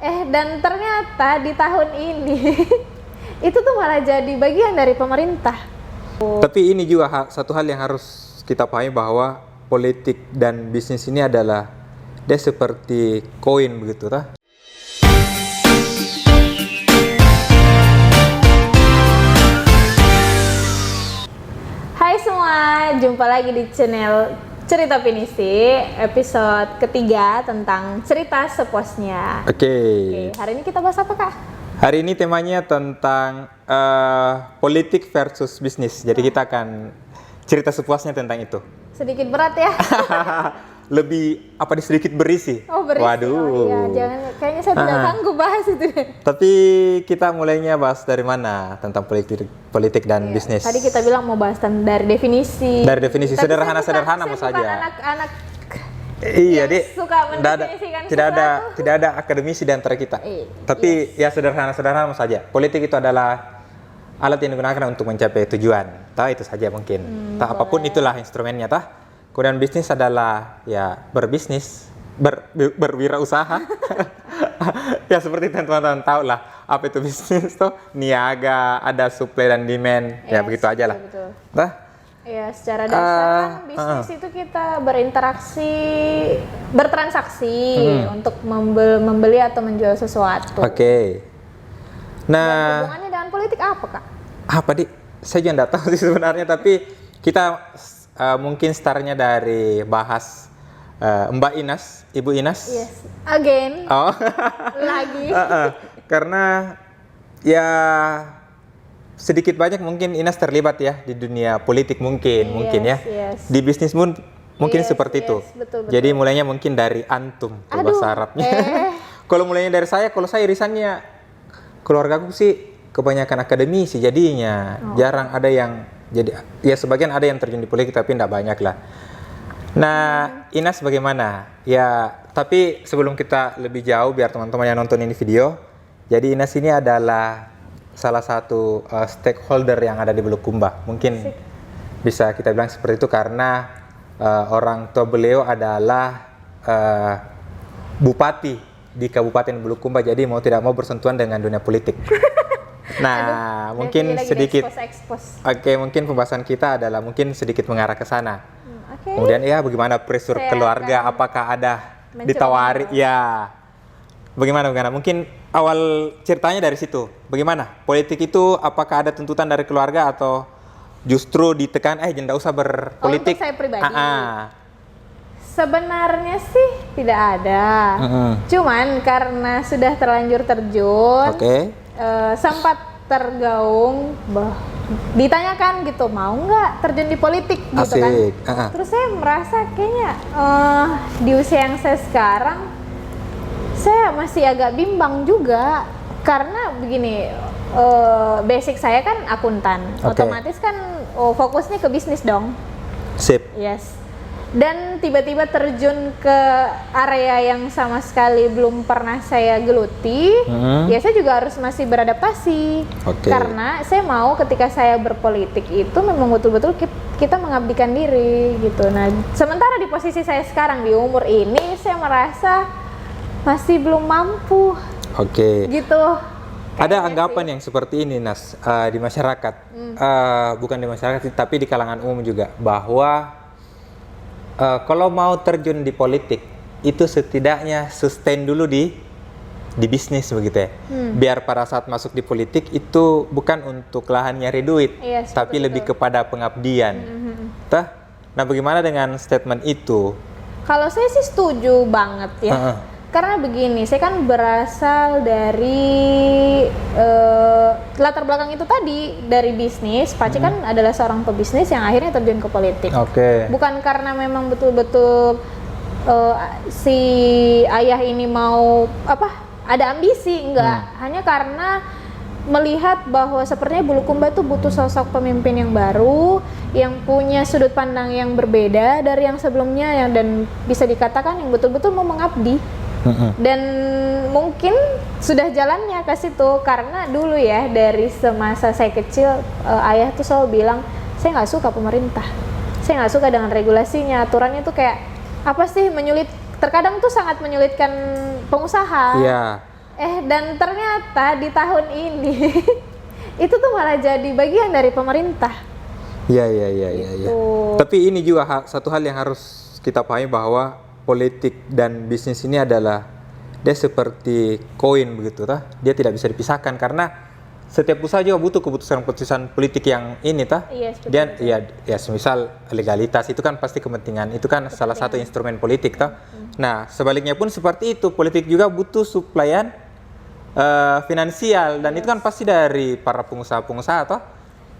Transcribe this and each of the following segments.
Dan ternyata di tahun ini itu tuh malah jadi bagian dari pemerintah. Tapi ini juga satu hal yang harus kita pahami bahwa politik dan bisnis ini adalah dia seperti koin begitu tah? Hai semua, jumpa lagi di channel Cerita Pinisi, episode ketiga tentang cerita sepuasnya. Oke, hari ini kita bahas apa, Kak? Hari ini temanya tentang politik versus bisnis. Jadi kita akan cerita sepuasnya tentang itu. Sedikit berat ya? Lebih sedikit berisi. Oh, berisi. Waduh. Oh, iya. Kayaknya saya tidak sanggup bahas itu. Tapi kita mulainya bahas dari mana tentang politik dan bisnis. Tadi kita bilang mau bahas dari definisi. Dari definisi sederhana mau saja. Bukan anak-anak. Iya, suka mendefinisikan tidak ada akademisi di antara kita. Tapi ya sederhana saja. Politik itu adalah alat yang digunakan untuk mencapai tujuan. Itu saja mungkin. Apapun itulah instrumennya Kemudian bisnis adalah ya berbisnis, berwirausaha. Ya seperti teman-teman tahu lah apa itu bisnis tuh, niaga, ada supply dan demand, ya begitu aja lah. Betul. Ya, secara dasar kan bisnis itu kita bertransaksi untuk membeli atau menjual sesuatu. Oke. Nah, dan hubungannya dengan politik apa, Kak? Apa saya juga nggak tahu sih sebenarnya, tapi kita mungkin startnya dari bahas Mbak Inas, Ibu Inas. Yes, again. Oh. Lagi. Karena ya sedikit banyak mungkin Inas terlibat ya di dunia politik mungkin ya. Yes. Di bisnis pun mungkin seperti itu. Betul. Jadi mulainya mungkin dari antum bahasa Arabnya. Kalau mulainya dari kalau saya irisannya keluargaku sih kebanyakan akademisi jadinya jarang ada yang jadi ya sebagian ada yang terjun di politik tapi tidak banyak lah. Nah, Inas bagaimana? Ya, tapi sebelum kita lebih jauh biar teman-teman yang nonton ini video, jadi Inas ini adalah salah satu stakeholder yang ada di Bulukumba. Mungkin bisa kita bilang seperti itu karena orang tua beliau adalah bupati di Kabupaten Bulukumba, jadi mau tidak mau bersentuhan dengan dunia politik. Nah, mungkin sedikit Oke, mungkin pembahasan kita adalah mungkin sedikit mengarah ke sana. Kemudian ya bagaimana pressure keluarga, apakah ada ditawari ya. Bagaimana? Mungkin awal ceritanya dari situ. Bagaimana? Politik itu apakah ada tuntutan dari keluarga atau justru ditekan jangan usah berpolitik? Untuk saya pribadi. Sebenarnya sih tidak ada. Cuman karena sudah terlanjur terjun, sempat tergaung ditanyakan gitu, mau nggak terjun di politik gitu kan. Terus saya merasa kayaknya di usia yang saya sekarang saya masih agak bimbang juga karena begini, basic saya kan akuntan, otomatis kan fokusnya ke bisnis dong. Sip. Yes. Dan tiba-tiba terjun ke area yang sama sekali belum pernah saya geluti, ya saya juga harus masih beradaptasi. Karena saya mau ketika saya berpolitik itu memang betul-betul kita mengabdikan diri gitu. Nah, sementara di posisi saya sekarang di umur ini, saya merasa masih belum mampu. Gitu. Ada anggapan yang seperti ini, Nas, di masyarakat, bukan di masyarakat, tapi di kalangan umum juga, bahwa kalau mau terjun di politik itu setidaknya sustain dulu di bisnis begitu ya. Biar pada saat masuk di politik itu bukan untuk lahan nyari duit, tapi lebih kepada pengabdian. Nah, bagaimana dengan statement itu? Kalau saya sih setuju banget ya. Karena begini, saya kan berasal dari latar belakang itu tadi, dari bisnis. Paci kan adalah seorang pebisnis yang akhirnya terjun ke politik. Bukan karena memang betul-betul si ayah ini mau ada ambisi, enggak. Hanya karena melihat bahwa sepertinya Bulukumba itu butuh sosok pemimpin yang baru, yang punya sudut pandang yang berbeda dari yang sebelumnya, dan bisa dikatakan yang betul-betul mau mengabdi. Dan mungkin sudah jalannya ke situ karena dulu ya dari semasa saya kecil ayah tuh selalu bilang, saya nggak suka pemerintah, saya nggak suka dengan regulasinya, aturannya tuh kayak apa sih, menyulit, terkadang tuh sangat menyulitkan pengusaha. Dan ternyata di tahun ini itu tuh malah jadi bagian dari pemerintah. Iya. Tapi ini juga satu hal yang harus kita pahami bahwa politik dan bisnis ini adalah dia seperti koin begitu, tah? Dia tidak bisa dipisahkan karena setiap usaha juga butuh keputusan-keputusan politik yang ini, tah? Yes, betul, Dia betul. ya semisal legalitas itu kan pasti kepentingan, itu kan salah satu instrumen politik, tah? Nah, sebaliknya pun seperti itu, politik juga butuh suplaian finansial dan itu kan pasti dari para pengusaha-pengusaha, toh?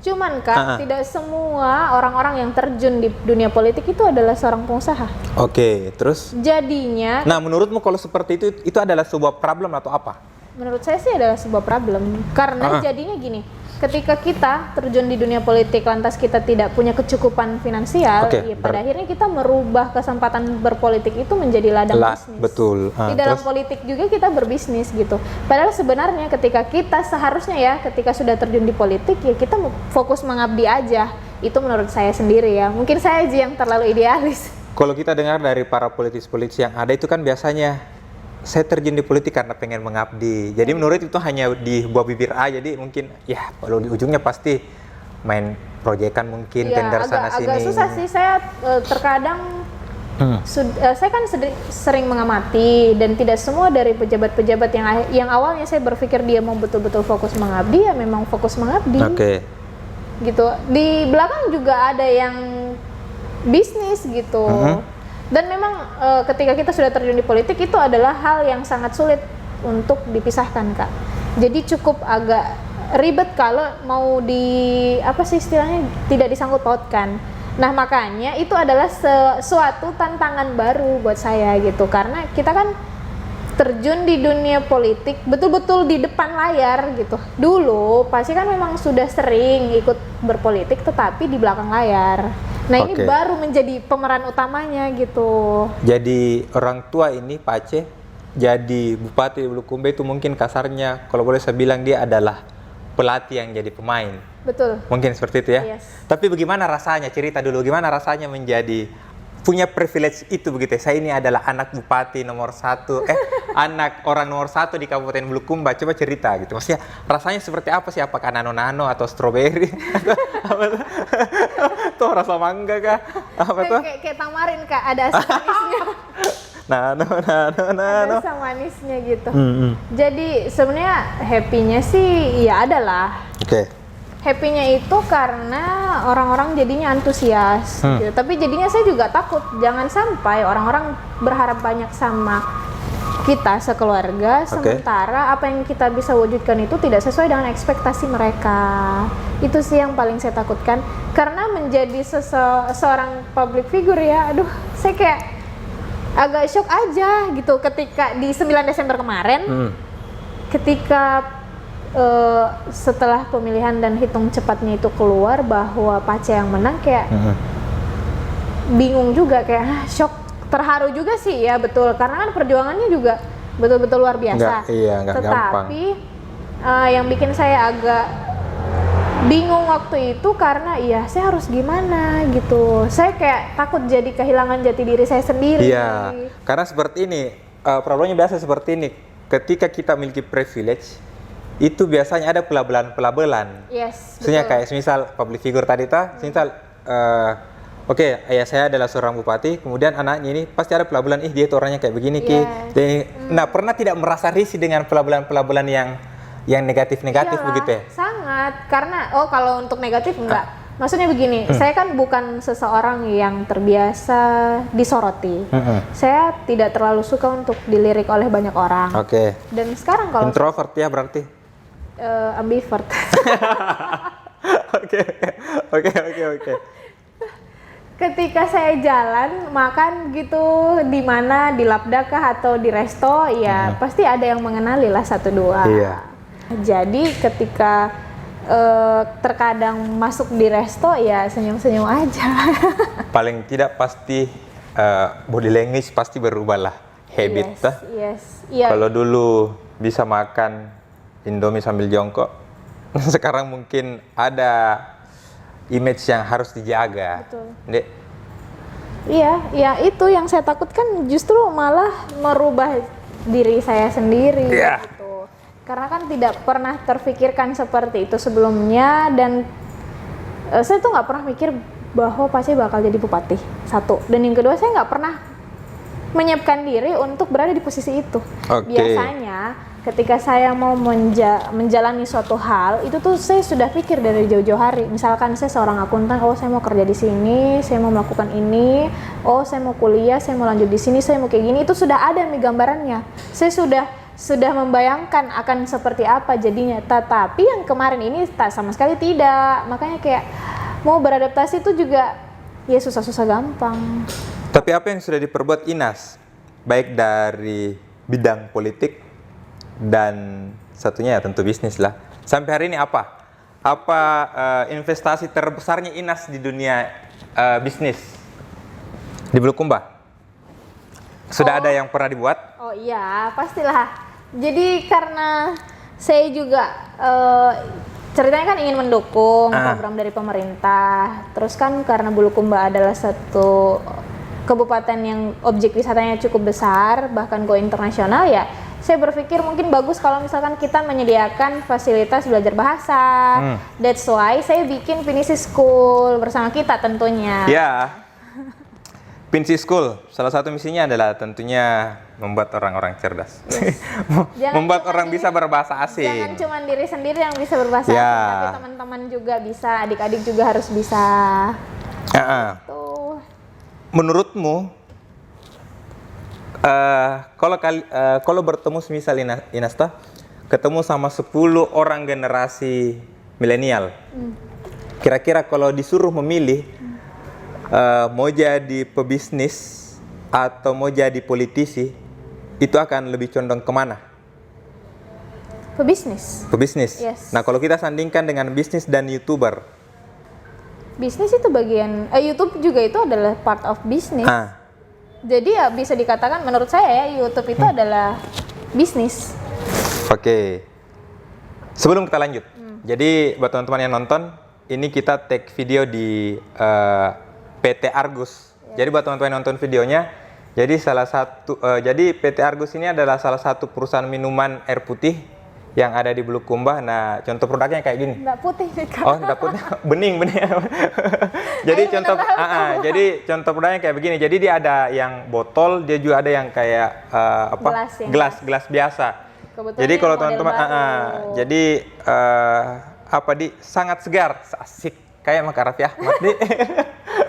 Cuman Kak, tidak semua orang-orang yang terjun di dunia politik itu adalah seorang pengusaha. Oke, terus? Jadinya, Nah, menurutmu kalau seperti itu adalah sebuah problem atau apa? menurut saya sih adalah sebuah problem. Karena jadinya gini, ketika kita terjun di dunia politik lantas kita tidak punya kecukupan finansial, Oke, pada akhirnya kita merubah kesempatan berpolitik itu menjadi ladang bisnis. Betul. Di dalam politik juga kita berbisnis gitu. Padahal sebenarnya ketika kita seharusnya ketika sudah terjun di politik ya kita fokus mengabdi aja. Itu menurut saya sendiri ya. Mungkin saya aja yang terlalu idealis. Kalau kita dengar dari para politisi-politisi yang ada itu kan biasanya saya terjun di politik karena pengen mengabdi. Jadi menurut itu hanya di buah bibir aja. Jadi mungkin ya kalau di ujungnya pasti main proyekan mungkin tender sana sini. Agak susah sih saya terkadang saya kan sering mengamati dan tidak semua dari pejabat-pejabat yang awalnya saya berpikir dia mau betul-betul fokus mengabdi ya memang fokus mengabdi. Oke. Gitu. Di belakang juga ada yang bisnis gitu. Dan memang ketika kita sudah terjun di politik itu adalah hal yang sangat sulit untuk dipisahkan, Kak. Jadi cukup agak ribet kalau mau istilahnya tidak disangkut pautkan. Nah, makanya itu adalah suatu tantangan baru buat saya gitu. Karena kita kan terjun di dunia politik betul-betul di depan layar gitu. Dulu pasti kan memang sudah sering ikut berpolitik tetapi di belakang layar. Nah, ini baru menjadi pemeran utamanya gitu. Jadi orang tua ini Pak Aceh jadi bupati di Bulukumba itu mungkin kasarnya kalau boleh saya bilang dia adalah pelatih yang jadi pemain. Betul. Mungkin seperti itu ya. Yes. Tapi bagaimana rasanya, cerita dulu gimana rasanya menjadi punya privilege itu begitu. Saya ini adalah anak bupati nomor 1, anak orang nomor 1 di Kabupaten Bulukumba. Coba cerita gitu. Maksudnya rasanya seperti apa sih? Apakah nano-nano atau stroberi? Apa tuh? Tuh rasa mangga kah? Apa tuh? Kayak tamarin, Kak, ada asam manisnya. Nano. Ada asam manisnya gitu. Jadi sebenarnya happy-nya sih ya adalah. Oke. Happy-nya itu karena orang-orang jadinya antusias gitu. Tapi jadinya saya juga takut jangan sampai orang-orang berharap banyak sama kita sekeluarga, sementara apa yang kita bisa wujudkan itu tidak sesuai dengan ekspektasi mereka. Itu sih yang paling saya takutkan. Karena menjadi seorang public figure ya, aduh, saya kayak agak shock aja gitu ketika di 9 Desember kemarin, ketika setelah pemilihan dan hitung cepatnya itu keluar bahwa Pak Aceh yang menang, kayak bingung juga, kayak shock, terharu juga sih ya, betul, karena kan perjuangannya juga betul-betul luar biasa. Nggak gampang. Tetapi yang bikin saya agak bingung waktu itu karena saya harus gimana gitu, saya kayak takut jadi kehilangan jati diri saya sendiri. Iya, karena seperti ini, problemnya biasa seperti ini, ketika kita memiliki privilege itu biasanya ada pelabelan-pelabelan. Yes, maksudnya betul. kayak semisal public figure tadi semisal ayah saya adalah seorang bupati, kemudian anaknya ini pasti ada pelabelan, dia itu orangnya kayak begini Ki. Nah, pernah tidak merasa risih dengan pelabelan-pelabelan yang negatif-negatif begitu ya? Sangat, karena kalau untuk negatif enggak. Maksudnya begini, saya kan bukan seseorang yang terbiasa disoroti. Saya tidak terlalu suka untuk dilirik oleh banyak orang. Oke. Dan sekarang kalau introvert ya berarti? Ambivert. Oke. Ketika saya jalan makan gitu di mana, di Labdakah atau di resto, ya pasti ada yang mengenali lah 1-2. Iya. Jadi ketika terkadang masuk di resto ya senyum-senyum aja. Paling tidak pasti body language pasti berubah lah, habit Yes. Iya. Kalau dulu bisa makan Indomie sambil jongkok, sekarang mungkin ada image yang harus dijaga. Betul. Dek. Iya, itu yang saya takutkan justru malah merubah diri saya sendiri. Iya. Gitu. Karena kan tidak pernah terfikirkan seperti itu sebelumnya, dan saya tuh nggak pernah mikir bahwa pasti bakal jadi bupati, satu. Dan yang kedua, saya nggak pernah menyiapkan diri untuk berada di posisi itu. Biasanya ketika saya mau menjalani suatu hal, itu tuh saya sudah pikir dari jauh-jauh hari. Misalkan saya seorang akuntan, oh saya mau kerja di sini, saya mau melakukan ini, oh saya mau kuliah, saya mau lanjut di sini, saya mau kayak gini, itu sudah ada nih gambarannya. Saya sudah membayangkan akan seperti apa jadinya. Tetapi yang kemarin ini tak sama sekali tidak. Makanya kayak mau beradaptasi itu juga ya susah-susah gampang. Tapi apa yang sudah diperbuat Inas, baik dari bidang politik dan satunya ya tentu bisnis lah. Sampai hari ini apa investasi terbesarnya Inas di dunia bisnis di Bulukumba? Sudah ada yang pernah dibuat? Oh iya, pastilah. Jadi karena saya juga ceritanya kan ingin mendukung program dari pemerintah. Terus kan karena Bulukumba adalah satu kabupaten yang objek wisatanya cukup besar, bahkan go internasional, ya saya berpikir mungkin bagus kalau misalkan kita menyediakan fasilitas belajar bahasa. That's why saya bikin Pinisi School bersama kita tentunya. Ya, Pinisi School salah satu misinya adalah tentunya membuat orang-orang cerdas. Membuat orang bisa berbahasa asing. Jangan cuma diri sendiri yang bisa berbahasa asing, tapi teman-teman juga bisa, adik-adik juga harus bisa. Tuh. Menurutmu, kalau bertemu misal Inas ketemu sama 10 orang generasi milenial, kira-kira kalau disuruh memilih mau jadi pebisnis atau mau jadi politisi, itu akan lebih condong kemana? Pebisnis. Pebisnis. Yes. Nah, kalau kita sandingkan dengan bisnis dan YouTuber. Bisnis itu bagian, YouTube juga itu adalah part of bisnis. Jadi ya bisa dikatakan menurut saya ya YouTube itu adalah bisnis. Oke. Sebelum kita lanjut, jadi buat teman-teman yang nonton, ini kita take video di PT Argus. Jadi buat teman-teman yang nonton videonya, jadi jadi PT Argus ini adalah salah satu perusahaan minuman air putih yang ada di Bulukumba. Nah, contoh produknya kayak gini. Nggak putih, Oh, nggak putih, bening. Jadi contoh produknya kayak begini. Jadi dia ada yang botol, dia juga ada yang kayak gelas biasa. Kebetulan jadi kalau teman-teman, sangat segar, asik kayak Maka Raffi Ahmad nih.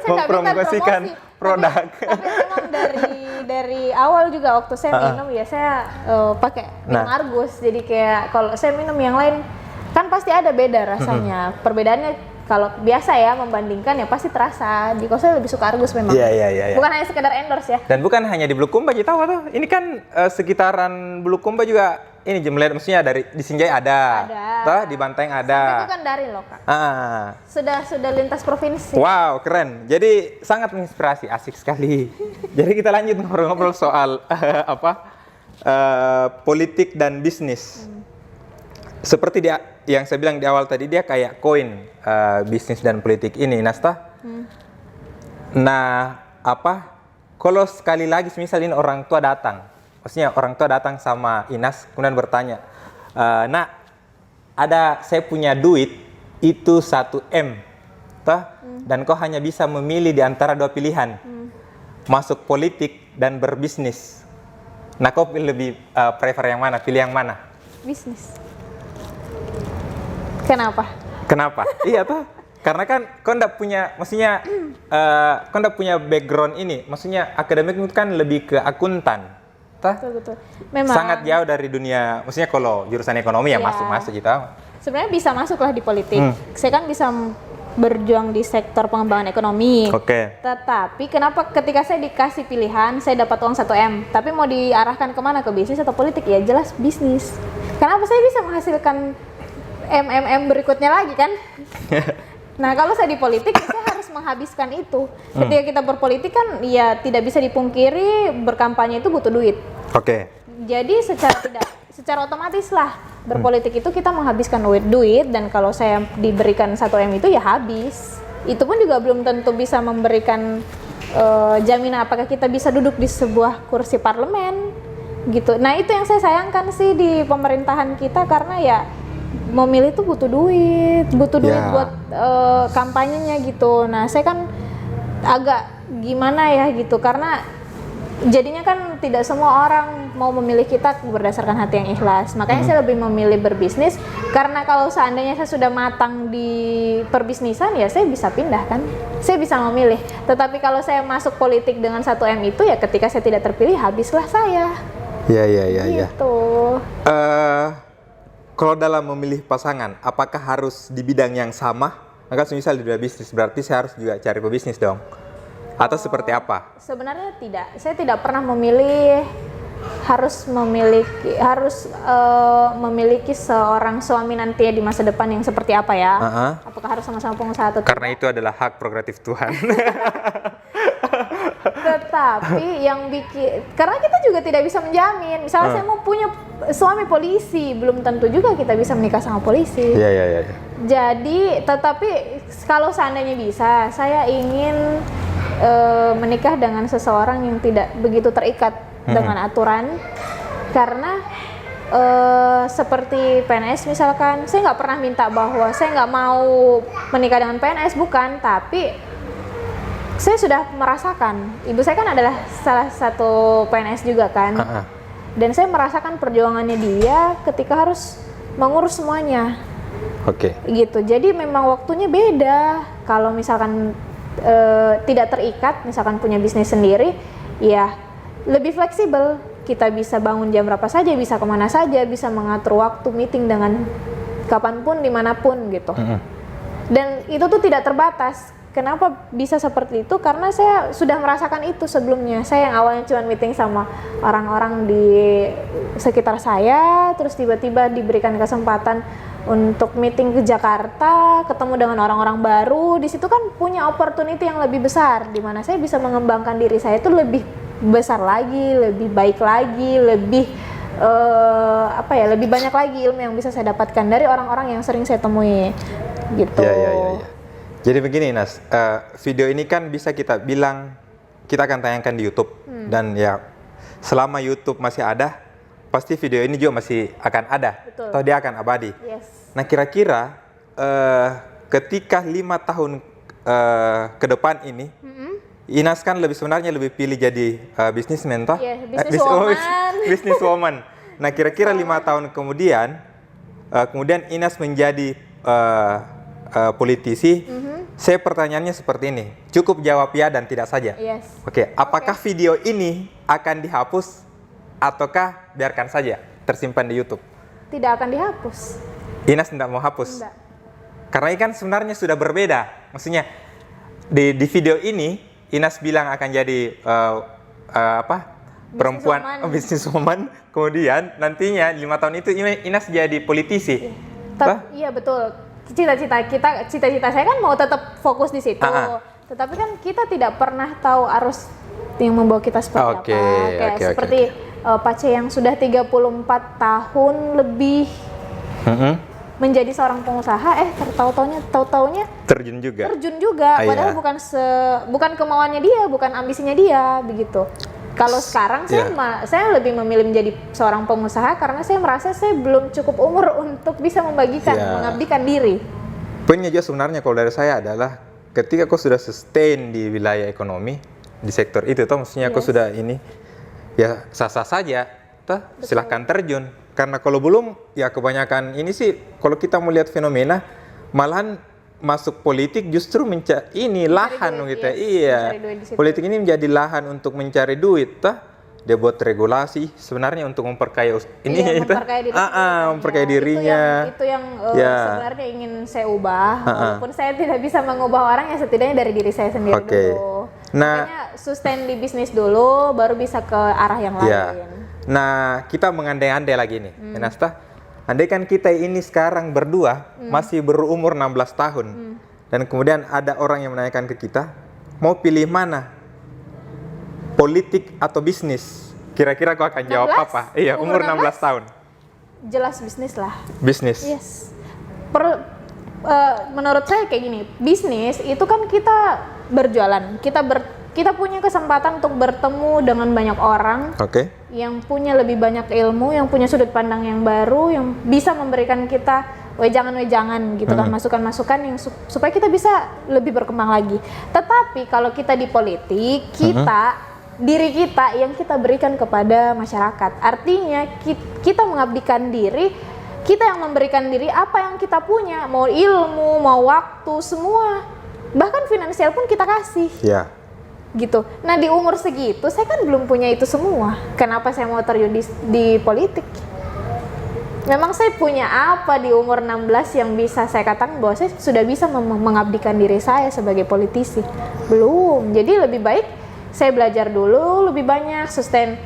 Mempromosikan produk. Tapi memang dari awal juga waktu saya minum ya saya pakai minum Argus. Jadi kayak kalau saya minum yang lain kan pasti ada beda rasanya. Perbedaannya kalau biasa ya membandingkan ya pasti terasa. Jadi kalau saya lebih suka Argus memang. Iya. Bukan hanya sekedar endorse ya. Dan bukan hanya di Bulukumba, kita tahu tuh. Ini kan sekitaran Bulukumba juga. Ini jemlet, maksudnya di Sinjai ada. Di Banteng ada. Sampai itu kan dari loh Kak. Sudah lintas provinsi. Wow, keren. Jadi sangat menginspirasi, asik sekali. Jadi kita lanjut ngobrol-ngobrol soal politik dan bisnis. Seperti yang saya bilang di awal tadi, dia kayak koin bisnis dan politik ini, Nasta. Nah, kalau sekali lagi misalnya orang tua datang, maksudnya orang tua datang sama Inas kemudian bertanya, "Nak, saya punya duit itu 1M, dan kau hanya bisa memilih di antara 2 pilihan, masuk politik dan berbisnis. Nah, kau lebih prefer yang mana? Pilih yang mana?" Bisnis. Kenapa? Iya toh. Karena kan kau ndak punya, maksudnya kau ndak punya background ini, maksudnya akademik itu kan lebih ke akuntan. Betul. Memang sangat jauh dari dunia, maksudnya kalau jurusan ekonomi ya masuk gitu. Sebenarnya bisa masuklah di politik. Saya kan bisa berjuang di sektor pengembangan ekonomi. Tetapi kenapa ketika saya dikasih pilihan, saya dapat uang 1M, tapi mau diarahkan kemana, ke bisnis atau politik? Ya jelas bisnis. Kenapa saya bisa menghasilkan MMM berikutnya lagi kan? Nah, kalau saya di politik, saya harus menghabiskan itu. Ketika kita berpolitik kan, ya tidak bisa dipungkiri berkampanye itu butuh duit. Jadi secara otomatis lah berpolitik itu kita menghabiskan duit, dan kalau saya diberikan 1M itu ya habis. Itu pun juga belum tentu bisa memberikan jaminan apakah kita bisa duduk di sebuah kursi parlemen. gitu. Nah itu yang saya sayangkan sih di pemerintahan kita, karena ya memilih tuh butuh duit buat kampanyenya gitu. Nah saya kan agak gimana ya gitu, karena jadinya kan tidak semua orang mau memilih kita berdasarkan hati yang ikhlas. Makanya saya lebih memilih berbisnis, karena kalau seandainya saya sudah matang di perbisnisan ya saya bisa pindah kan, saya bisa memilih. Tetapi kalau saya masuk politik dengan 1M itu ya ketika saya tidak terpilih habislah saya. Iya. Gitu. Kalau dalam memilih pasangan, apakah harus di bidang yang sama? Maka misal di dunia bisnis, berarti saya harus juga cari pebisnis dong? Atau seperti apa? Sebenarnya tidak. Saya tidak pernah memilih harus memiliki seorang suami nanti di masa depan yang seperti apa ya. Apakah harus sama-sama pengusaha atau tidak? Karena itu adalah hak prerogatif Tuhan. Tetapi yang karena kita juga tidak bisa menjamin. Misalnya saya mau punya suami polisi, belum tentu juga kita bisa menikah sama polisi. Iya. Jadi, tetapi kalau seandainya bisa, saya ingin menikah dengan seseorang yang tidak begitu terikat dengan aturan. Karena seperti PNS misalkan, saya nggak pernah minta bahwa saya nggak mau menikah dengan PNS, bukan, tapi saya sudah merasakan, ibu saya kan adalah salah satu PNS juga kan, dan saya merasakan perjuangannya dia ketika harus mengurus semuanya. Oke. Gitu, jadi memang waktunya beda. Kalau misalkan tidak terikat, misalkan punya bisnis sendiri, ya lebih fleksibel. Kita bisa bangun jam berapa saja, bisa kemana saja, bisa mengatur waktu meeting dengan kapanpun, dimanapun gitu. Dan itu tuh tidak terbatas. Kenapa bisa seperti itu? Karena saya sudah merasakan itu sebelumnya. Saya yang awalnya cuma meeting sama orang-orang di sekitar saya, terus tiba-tiba diberikan kesempatan untuk meeting ke Jakarta, ketemu dengan orang-orang baru. Di situ kan punya opportunity yang lebih besar, di mana saya bisa mengembangkan diri saya itu lebih besar lagi, lebih baik lagi, lebih lebih banyak lagi ilmu yang bisa saya dapatkan dari orang-orang yang sering saya temui. Gitu. Iya. Jadi begini Nas, video ini kan bisa kita bilang kita akan tayangkan di YouTube, dan ya selama YouTube masih ada, pasti video ini juga masih akan ada. Betul. Atau dia akan abadi. Yes. Nah kira-kira ketika 5 tahun ke depan ini, Inas kan sebenarnya lebih pilih jadi bisnismen toh? Iya, businesswoman. Businesswoman. Nah kira-kira 5 tahun kemudian Inas menjadi politisi. Saya pertanyaannya seperti ini, cukup jawab ya dan tidak saja. Yes. Oke, apakah video ini akan dihapus ataukah biarkan saja tersimpan di YouTube? Tidak akan dihapus. Inas tidak mau hapus. Tidak. Karena ini kan sebenarnya sudah berbeda. Maksudnya di video ini Inas bilang akan jadi perempuan businesswoman, kemudian nantinya 5 tahun itu Inas jadi politisi. Iya betul. Cita-cita saya kan mau tetap fokus di situ. Tetapi kan kita tidak pernah tahu arus yang membawa kita seperti apa. Seperti Pace yang sudah 34 tahun lebih menjadi seorang pengusaha, tahu-taunya terjun juga. Padahal bukan kemauannya dia, bukan ambisinya dia, begitu. Kalau sekarang saya lebih memilih menjadi seorang pengusaha karena saya merasa saya belum cukup umur untuk bisa mengabdikan diri. Poinnya juga sebenarnya kalau dari saya adalah ketika kau sudah sustain di wilayah ekonomi, di sektor itu, maksudnya kau sudah ini, ya sah-sah saja, silahkan terjun. Karena kalau belum, ya kebanyakan ini sih, kalau kita melihat fenomena, malahan masuk politik justru mencari lahan gitu. Iya. Politik ini menjadi lahan untuk mencari duit, Dia buat regulasi sebenarnya untuk memperkaya memperkaya dirinya. Itu yang sebenarnya ingin saya ubah. Walaupun saya tidak bisa mengubah orang, ya setidaknya dari diri saya sendiri dulu. Makanya sustain di bisnis dulu, baru bisa ke arah yang lain. Nah, kita mengandai-andai lagi nih, Nasta. Andai kan kita ini sekarang berdua masih berumur 16 tahun dan kemudian ada orang yang menanyakan ke kita, mau pilih mana? Politik atau bisnis? Kira-kira kau akan jawab apa? Iya, umur 16 tahun. Jelas bisnis lah. Bisnis. Yes. Menurut saya kayak gini, bisnis itu kan kita berjualan, kita kita punya kesempatan untuk bertemu dengan banyak orang yang punya lebih banyak ilmu, yang punya sudut pandang yang baru, yang bisa memberikan kita wejangan-wejangan gitu kan, masukan-masukan yang supaya kita bisa lebih berkembang lagi. Tetapi kalau kita di politik, diri kita yang kita berikan kepada masyarakat. Artinya kita mengabdikan diri, kita yang memberikan diri apa yang kita punya, mau ilmu, mau waktu, semua. Bahkan finansial pun kita kasih. Iya. Gitu. Nah di umur segitu saya kan belum punya itu semua. Kenapa saya mau terjun di politik? Memang saya punya apa di umur 16 yang bisa saya katakan bahwa saya sudah bisa mengabdikan diri saya sebagai politisi? Belum. Jadi lebih baik saya belajar dulu lebih banyak, sustain,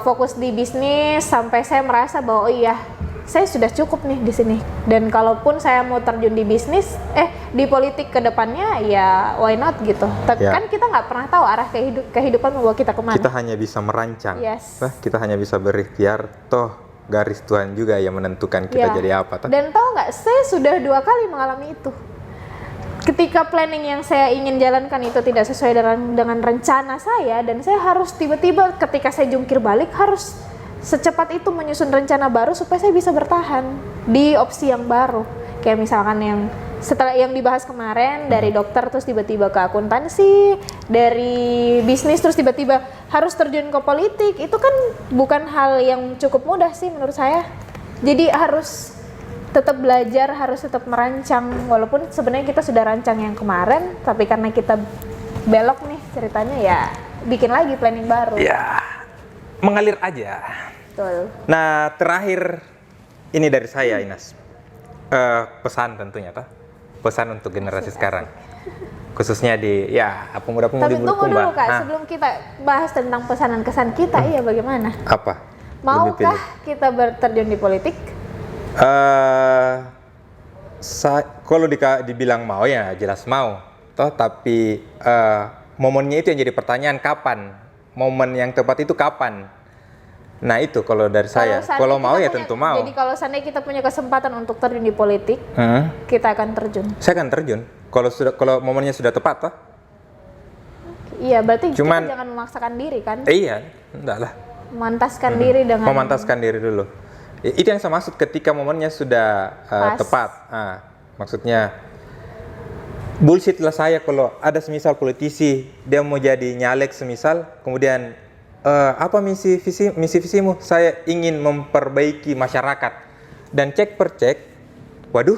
fokus di bisnis sampai saya merasa bahwa oh iya saya sudah cukup nih di sini. Dan kalaupun saya mau terjun di bisnis, di politik ke depannya ya why not gitu. Tapi kan kita nggak pernah tahu arah kehidupan membawa kita kemana. Kita hanya bisa merancang. Yes. Kita hanya bisa berikhtiar, toh garis Tuhan juga yang menentukan kita jadi apa. Dan tahu nggak, saya sudah 2 kali mengalami itu. Ketika planning yang saya ingin jalankan itu tidak sesuai dengan rencana saya, dan saya harus tiba-tiba ketika saya jungkir balik harus secepat itu menyusun rencana baru supaya saya bisa bertahan di opsi yang baru. Kayak misalkan yang setelah yang dibahas kemarin, dari dokter terus tiba-tiba ke akuntansi, dari bisnis terus tiba-tiba harus terjun ke politik, itu kan bukan hal yang cukup mudah sih menurut saya. Jadi harus tetap belajar, harus tetap merancang, walaupun sebenarnya kita sudah rancang yang kemarin, tapi karena kita belok nih ceritanya ya bikin lagi planning baru. Ya, mengalir aja. Betul. Nah, terakhir ini dari saya, Inas. Pesan tentunya, toh. Pesan untuk generasi sekarang. Khususnya di pemuda-pemudi Tapi tunggu dulu Kak, Nah, sebelum kita bahas tentang pesanan kesan kita, bagaimana? apa? Maukah kita terjun di politik? Kalau dibilang mau ya jelas mau. Toh, tapi momennya itu yang jadi pertanyaan, kapan? Momen yang tepat itu kapan? Nah itu kalau dari saya, kalau mau ya tentu mau. Jadi kalau seandainya kita punya kesempatan untuk terjun di politik, kita akan terjun. Saya akan terjun. Kalau momennya sudah tepat, toh. Iya, berarti kita jangan memaksakan diri kan? Iya, enggak lah. Memantaskan diri dengan. Memantaskan diri dulu. Itu yang saya maksud ketika momennya sudah tepat. Maksudnya bullshit lah saya kalau ada semisal politisi dia mau jadi nyalek semisal, kemudian apa misi visimu? Saya ingin memperbaiki masyarakat, dan cek per cek, waduh,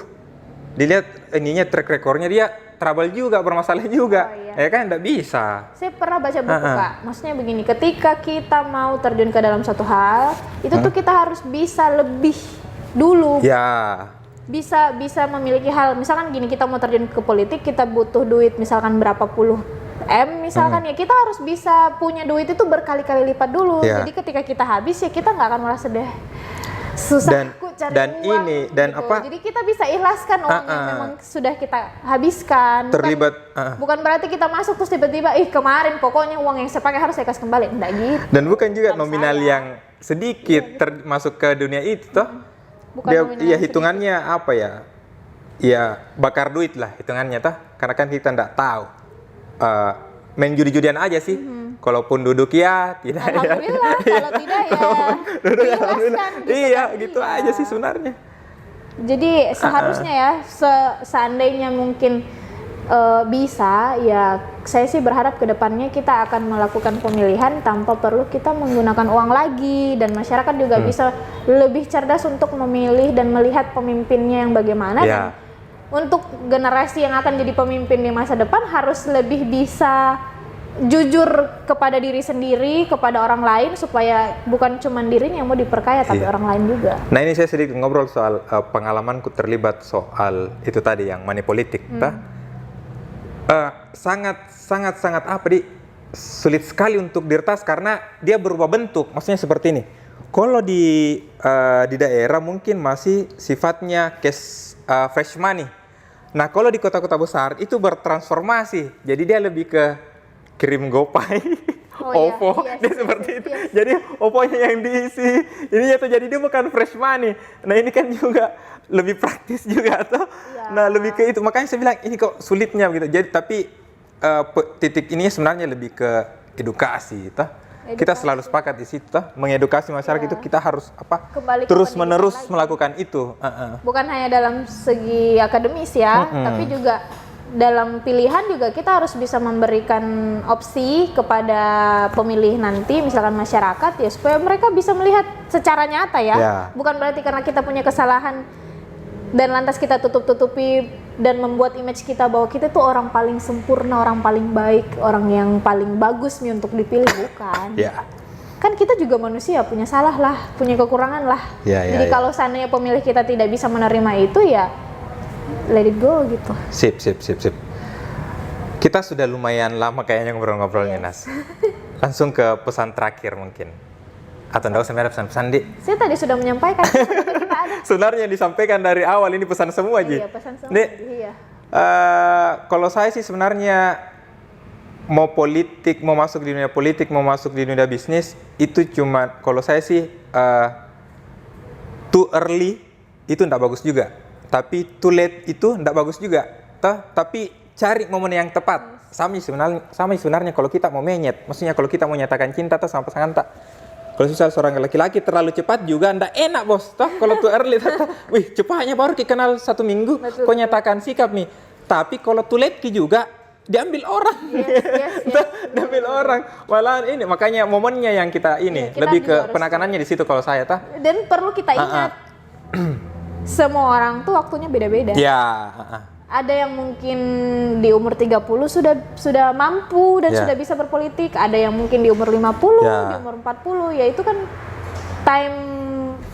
dilihat ininya track recordnya dia trouble juga, bermasalah juga, ya kan, nggak bisa. Saya pernah baca buku Kak, maksudnya begini, ketika kita mau terjun ke dalam suatu hal, itu tuh kita harus bisa lebih dulu. Ya. Bisa memiliki hal, misalkan gini, kita mau terjun ke politik, kita butuh duit misalkan berapa puluh misalkan, ya kita harus bisa punya duit itu berkali-kali lipat dulu. Jadi ketika kita habis ya kita nggak akan merasa deh susah cari uang gitu. Jadi kita bisa ikhlaskan uang yang memang sudah kita habiskan. Terlibat. Bukan berarti kita masuk terus tiba-tiba kemarin pokoknya uang yang saya pakai harus saya kasih kembali, enggak gitu. Dan bukan juga nominal yang sedikit masuk ke dunia itu toh. Dia hitungannya sedikit. Apa ya? Ya bakar duit lah hitungannya toh. Karena kan kita enggak tahu. Main judi-judian aja sih. Kalaupun duduk ya tidak. Alhamdulillah, kalau tidak ya alhamdulillah. Gitu iya, kan? gitu aja sih sebenarnya. Jadi seharusnya ya seandainya mungkin bisa, ya saya sih berharap kedepannya kita akan melakukan pemilihan tanpa perlu kita menggunakan uang lagi, dan masyarakat juga bisa lebih cerdas untuk memilih dan melihat pemimpinnya yang bagaimana. Dan untuk generasi yang akan jadi pemimpin di masa depan harus lebih bisa jujur kepada diri sendiri, kepada orang lain, supaya bukan cuma dirinya yang mau diperkaya, tapi orang lain juga. Nah ini saya sedikit ngobrol soal pengalamanku terlibat soal itu tadi yang money politik. Sangat sulit sekali untuk diretas karena dia berubah bentuk. Maksudnya seperti ini. Kalau di daerah mungkin masih sifatnya cash fresh money. Nah kalau di kota-kota besar itu bertransformasi. Jadi dia lebih ke kirim GoPay, OVO, dia seperti itu. Jadi OVO-nya yang diisi. Ini tuh jadi dia bukan fresh money. Nah ini kan juga lebih praktis juga tuh. Nah lebih ke itu. Makanya saya bilang ini kok sulitnya gitu. Jadi tapi titik ini sebenarnya lebih ke edukasi, toh. Kita selalu sepakat di situ, toh. Mengedukasi masyarakat itu kita harus Kembali ke terus-menerus pendidikan lagi. melakukan itu. Bukan hanya dalam segi akademis ya, tapi juga dalam pilihan juga kita harus bisa memberikan opsi kepada pemilih nanti, misalkan masyarakat ya, supaya mereka bisa melihat secara nyata ya. Bukan berarti karena kita punya kesalahan dan lantas kita tutup-tutupi dan membuat image kita bahwa kita tuh orang paling sempurna, orang paling baik, orang yang paling bagus nih untuk dipilih, bukan. Kan kita juga manusia, punya salah lah, punya kekurangan lah. Jadi kalau seandainya pemilih kita tidak bisa menerima itu ya let it go gitu. Sip. Kita sudah lumayan lama kayaknya ngobrol-ngobrolnya, Nas. Langsung ke pesan terakhir mungkin. Atau enggak usah ada pesan-pesan, Di? Saya tadi sudah menyampaikan kita ada. Sebenarnya disampaikan dari awal, ini pesan semua, Ji. Iya, pesan semua. Dek, kalau saya sih sebenarnya mau politik, mau masuk di dunia politik, mau masuk di dunia bisnis, itu cuma kalau saya sih too early itu enggak bagus juga. Tapi too late itu enggak bagus juga. Tapi cari momen yang tepat. Sama sebenarnya kalau kita mau menyet, maksudnya kalau kita mau nyatakan cinta sama pasangan tak. Kalau misal seorang laki-laki terlalu cepat juga ndak enak, Bos. Kalau too early, wih cepatnya baru kenal 1 minggu, kok nyatakan sikap nih. Tapi kalau too late juga diambil orang. Diambil orang. Malah ini makanya momennya yang kita ini kita lebih ke penekanannya di situ kalau saya Dan perlu kita ingat semua orang tuh waktunya beda-beda. Ada yang mungkin di umur 30 sudah mampu dan sudah bisa berpolitik, ada yang mungkin di umur 50, di umur 40, ya itu kan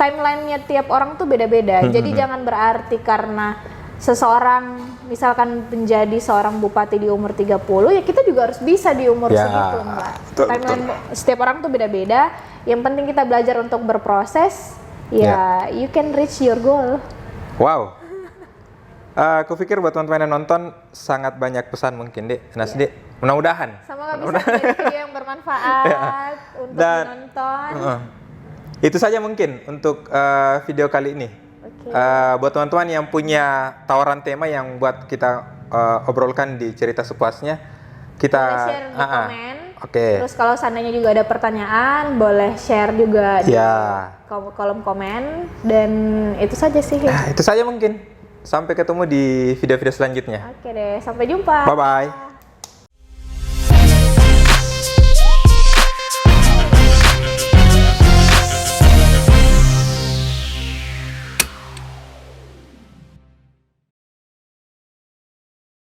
timeline-nya tiap orang tuh beda-beda. Jadi jangan berarti karena seseorang misalkan menjadi seorang bupati di umur 30, ya kita juga harus bisa di umur segitu, enggak. Timeline setiap orang tuh beda-beda. Yang penting kita belajar untuk berproses, you can reach your goal. Wow. Aku pikir buat teman-teman yang nonton sangat banyak pesan mungkin, Dek. Nas, Dek. Mudah-mudahan. Semoga bisa menjadi video yang bermanfaat untuk menonton. Itu saja mungkin untuk video kali ini. Buat teman-teman yang punya tawaran tema yang buat kita obrolkan di cerita sepuasnya, kita boleh share di komen. Terus kalau seandainya juga ada pertanyaan, boleh share juga di kolom komen. Dan itu saja sih. Itu saja mungkin. Sampai ketemu di video-video selanjutnya. Oke deh, sampai jumpa. Bye-bye.